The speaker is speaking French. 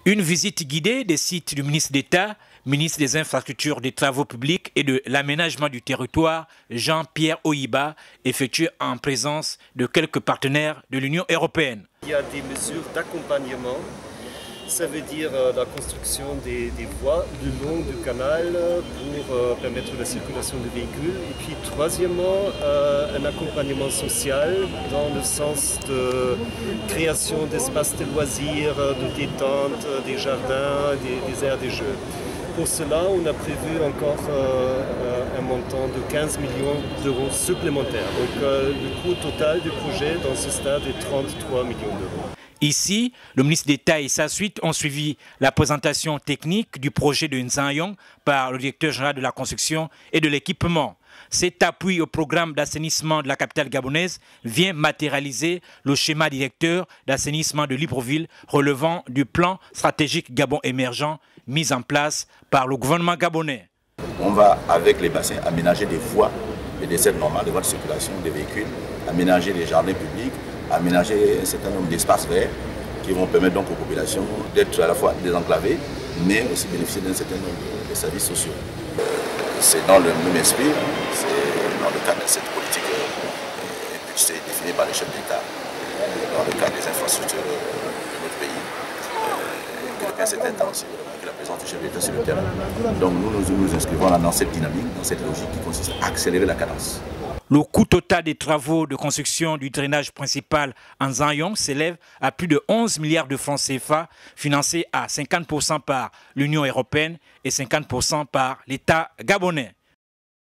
Une visite guidée des sites du ministre d'État, ministre des Infrastructures, des Travaux publics et de l'Aménagement du territoire, Jean-Pierre Oyiba, effectuée en présence de quelques partenaires de l'Union européenne. Il y a des mesures d'accompagnement. Ça veut dire la construction des voies le long du canal pour permettre la circulation des véhicules. Et puis troisièmement, un accompagnement social dans le sens de création d'espaces de loisirs, de détente, des jardins, des aires de jeu. Pour cela, on a prévu encore un montant de 15 millions d'euros supplémentaires. Donc le coût total du projet dans ce stade est 33 millions d'euros. Ici, le ministre d'État et sa suite ont suivi la présentation technique du projet de Nzanyong par le directeur général de la construction et de l'équipement. Cet appui au programme d'assainissement de la capitale gabonaise vient matérialiser le schéma directeur d'assainissement de Libreville relevant du plan stratégique Gabon émergent mis en place par le gouvernement gabonais. On va, avec les bassins, aménager des voies et des aides normales, des voies de circulation des véhicules, aménager des jardins publics, aménager un certain nombre d'espaces verts qui vont permettre donc aux populations d'être à la fois désenclavées, mais aussi bénéficier d'un certain nombre de services sociaux. C'est dans le même esprit, c'est dans le cadre de cette politique définie par les chefs d'État, dans le cadre des infrastructures de notre pays, que depuis un certain temps aussi, que la présence du chef d'État sur le terrain. Donc nous inscrivons dans cette dynamique, dans cette logique qui consiste à accélérer la cadence. Le coût total des travaux de construction du drainage principal en Nzanyong s'élève à plus de 11 milliards de francs CFA, financés à 50% par l'Union européenne et 50% par l'État gabonais.